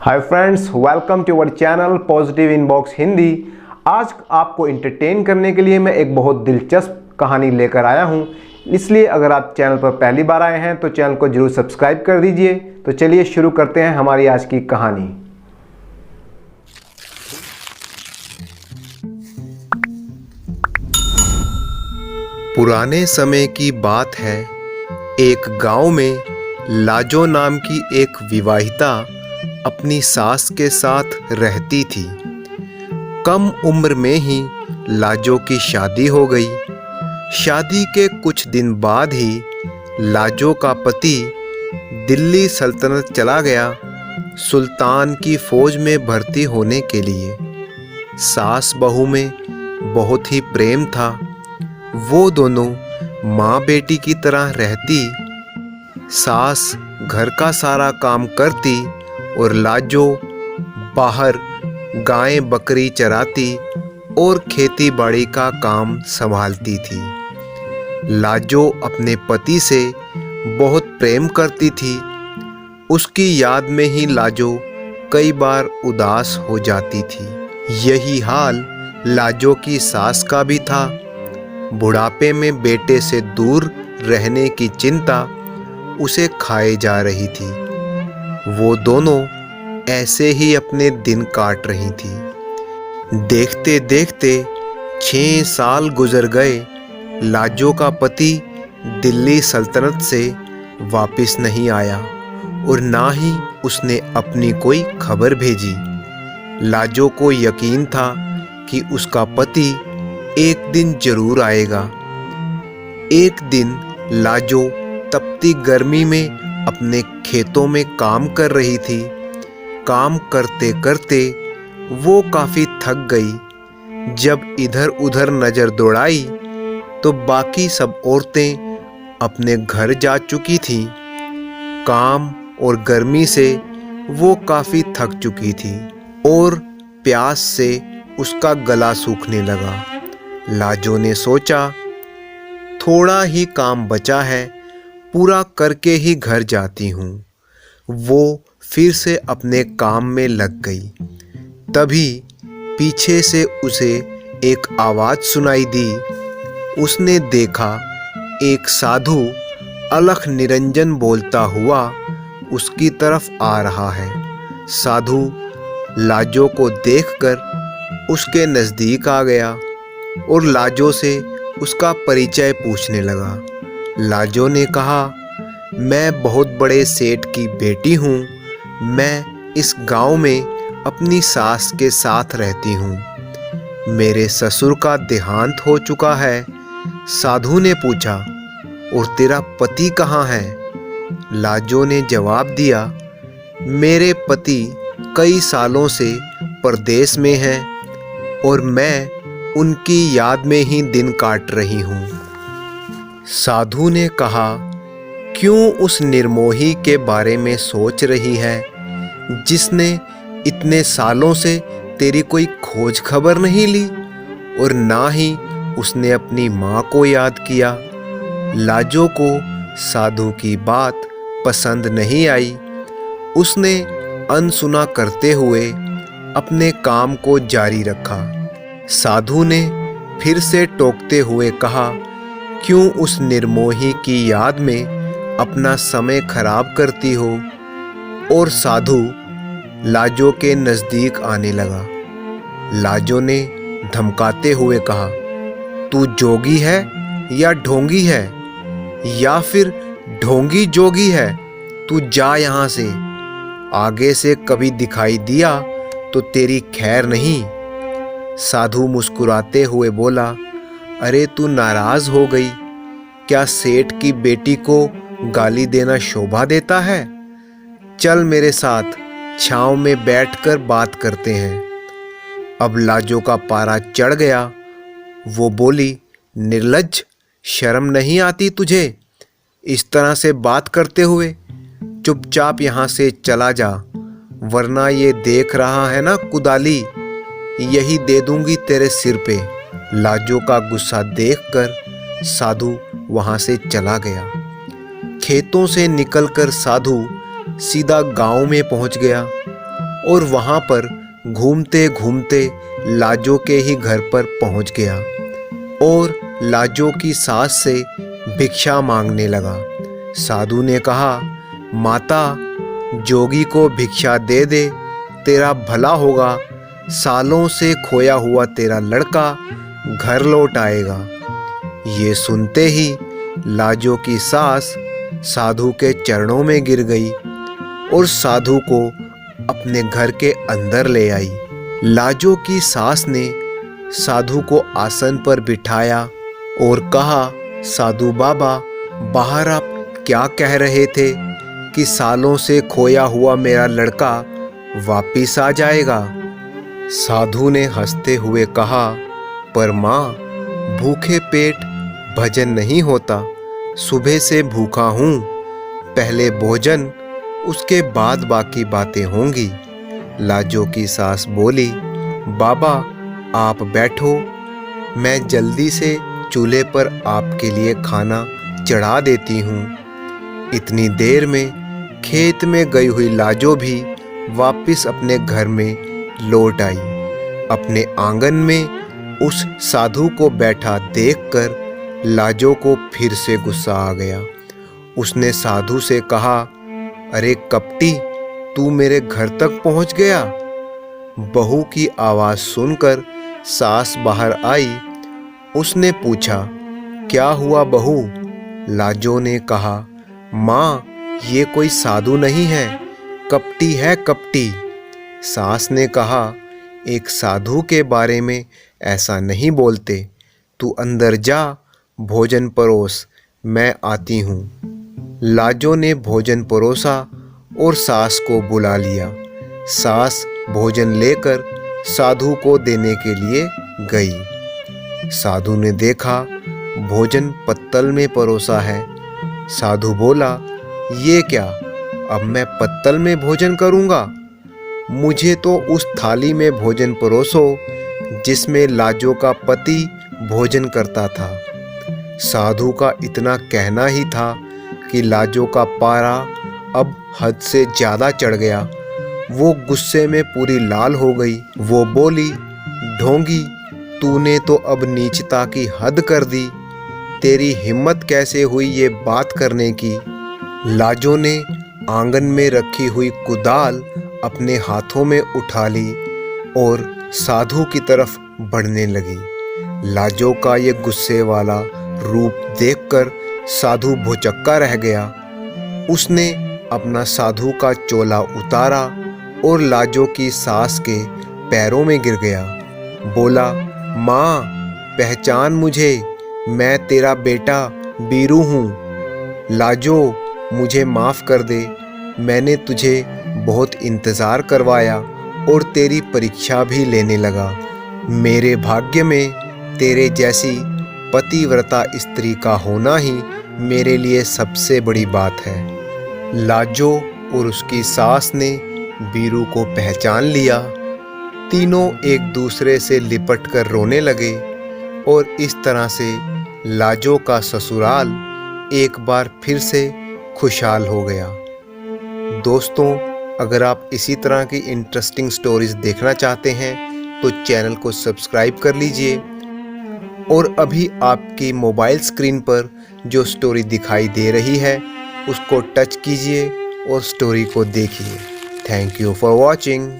Hi friends, welcome to our channel positive inbox Hindi. आज आपको entertain करने के लिए मैं एक बहुत दिलचस्प कहानी लेकर आया हूं, इसलिए अगर आप चैनल पर पहली बार आए हैं तो चैनल को जरूर सब्सक्राइब कर दीजिए। तो चलिए शुरू करते हैं हमारी आज की कहानी। पुराने समय की बात है। एक गांव में लाजो नाम की एक विवाहिता अपनी सास के साथ रहती थी। कम उम्र में ही लाजो की शादी हो गई। शादी के कुछ दिन बाद ही लाजो का पति दिल्ली सल्तनत चला गया सुल्तान की फौज में भर्ती होने के लिए। सास बहू में बहुत ही प्रेम था। वो दोनों माँ बेटी की तरह रहती। सास घर का सारा काम करती और लाजो बाहर गायें बकरी चराती और खेती बाड़ी का काम संभालती थी। लाजो अपने पति से बहुत प्रेम करती थी। उसकी याद में ही लाजो कई बार उदास हो जाती थी। यही हाल लाजो की सास का भी था। बुढ़ापे में बेटे से दूर रहने की चिंता उसे खाए जा रही थी। वो दोनों ऐसे ही अपने दिन काट रही थी। देखते देखते 6 साल गुजर गए। लाजो का पति दिल्ली सल्तनत से वापस नहीं आया और ना ही उसने अपनी कोई खबर भेजी। लाजो को यकीन था कि उसका पति एक दिन जरूर आएगा। एक दिन लाजो तपती गर्मी में अपने खेतों में काम कर रही थी। काम करते करते वो काफी थक गई। जब इधर उधर नजर दौड़ाई तो बाकी सब औरतें अपने घर जा चुकी थीं। काम और गर्मी से वो काफी थक चुकी थी और प्यास से उसका गला सूखने लगा। लाजो ने सोचा, थोड़ा ही काम बचा है, पूरा करके ही घर जाती हूँ। वो फिर से अपने काम में लग गई। तभी पीछे से उसे एक आवाज़ सुनाई दी। उसने देखा एक साधु अलख निरंजन बोलता हुआ उसकी तरफ आ रहा है। साधु लाजो को देखकर उसके नज़दीक आ गया और लाजो से उसका परिचय पूछने लगा। लाजो ने कहा, मैं बहुत बड़े सेठ की बेटी हूँ। मैं इस गांव में अपनी सास के साथ रहती हूँ। मेरे ससुर का देहांत हो चुका है। साधु ने पूछा, और तेरा पति कहाँ है? लाजो ने जवाब दिया, मेरे पति कई सालों से परदेश में हैं और मैं उनकी याद में ही दिन काट रही हूँ। साधु ने कहा, क्यों उस निर्मोही के बारे में सोच रही है जिसने इतने सालों से तेरी कोई खोज खबर नहीं ली और ना ही उसने अपनी माँ को याद किया। लाजो को साधु की बात पसंद नहीं आई। उसने अनसुना करते हुए अपने काम को जारी रखा। साधु ने फिर से टोकते हुए कहा, क्यों उस निर्मोही की याद में अपना समय खराब करती हो? और साधु लाजो के नज़दीक आने लगा। लाजो ने धमकाते हुए कहा, तू जोगी है या ढोंगी है, या फिर ढोंगी जोगी है? तू जा यहाँ से। आगे से कभी दिखाई दिया तो तेरी खैर नहीं। साधु मुस्कुराते हुए बोला, अरे तू नाराज हो गई? क्या सेठ की बेटी को गाली देना शोभा देता है? चल मेरे साथ छांव में बैठकर बात करते हैं। अब लाजो का पारा चढ़ गया। वो बोली, निर्लज्ज, शर्म नहीं आती तुझे इस तरह से बात करते हुए? चुपचाप यहाँ से चला जा, वरना ये देख रहा है ना कुदाली, यही दे दूंगी तेरे सिर पे। लाजो का गुस्सा देखकर साधु वहां से चला गया। खेतों से निकलकर साधु सीधा गांव में पहुंच गया और वहाँ पर घूमते घूमते लाजो के ही घर पर पहुँच गया और लाजो की सास से भिक्षा मांगने लगा। साधु ने कहा, माता, जोगी को भिक्षा दे दे, तेरा भला होगा, सालों से खोया हुआ तेरा लड़का घर लौट आएगा। ये सुनते ही लाजो की सास साधु के चरणों में गिर गई और साधु को अपने घर के अंदर ले आई। लाजो की सास ने साधु को आसन पर बिठाया और कहा, साधु बाबा, बाहर आप क्या कह रहे थे कि सालों से खोया हुआ मेरा लड़का वापिस आ जाएगा? साधु ने हंसते हुए कहा, पर माँ, भूखे पेट भजन नहीं होता, सुबह से भूखा हूँ, पहले भोजन, उसके बाद बाकी बातें होंगी। लाजो की सास बोली, बाबा आप बैठो, मैं जल्दी से चूल्हे पर आपके लिए खाना चढ़ा देती हूँ। इतनी देर में खेत में गई हुई लाजो भी वापस अपने घर में लौट आई। अपने आंगन में उस साधु को बैठा देखकर लाजो को फिर से गुस्सा आ गया। उसने साधु से कहा, अरे कपटी, तू मेरे घर तक पहुंच गया? बहू की आवाज़ सुनकर सास बाहर आई। उसने पूछा, क्या हुआ बहू? लाजो ने कहा, माँ, ये कोई साधु नहीं है, कपटी है, कपटी। सास ने कहा, एक साधु के बारे में ऐसा नहीं बोलते, तू अंदर जा, भोजन परोस, मैं आती हूँ। लाजो ने भोजन परोसा और सास को बुला लिया। सास भोजन लेकर साधु को देने के लिए गई। साधु ने देखा भोजन पत्तल में परोसा है। साधु बोला, ये क्या, अब मैं पत्तल में भोजन करूँगा? मुझे तो उस थाली में भोजन परोसो जिसमें लाजो का पति भोजन करता था। साधु का इतना कहना ही था कि लाजो का पारा अब हद से ज़्यादा चढ़ गया। वो गुस्से में पूरी लाल हो गई। वो बोली, ढोंगी, तूने तो अब नीचता की हद कर दी, तेरी हिम्मत कैसे हुई ये बात करने की? लाजो ने आंगन में रखी हुई कुदाल अपने हाथों में उठा ली और साधु की तरफ बढ़ने लगी। लाजो का ये गुस्से वाला रूप देखकर साधु भौचक्का रह गया। उसने अपना साधु का चोला उतारा और लाजो की सास के पैरों में गिर गया। बोला, माँ, पहचान मुझे, मैं तेरा बेटा बीरू हूँ। लाजो, मुझे माफ़ कर दे, मैंने तुझे बहुत इंतज़ार करवाया और तेरी परीक्षा भी लेने लगा। मेरे भाग्य में तेरे जैसी पतिव्रता स्त्री का होना ही मेरे लिए सबसे बड़ी बात है। लाजो और उसकी सास ने बीरू को पहचान लिया। तीनों एक दूसरे से लिपट कर रोने लगे और इस तरह से लाजो का ससुराल एक बार फिर से खुशहाल हो गया। दोस्तों, अगर आप इसी तरह की इंटरेस्टिंग स्टोरीज देखना चाहते हैं तो चैनल को सब्सक्राइब कर लीजिए और अभी आपकी मोबाइल स्क्रीन पर जो स्टोरी दिखाई दे रही है उसको टच कीजिए और स्टोरी को देखिए। Thank you for watching.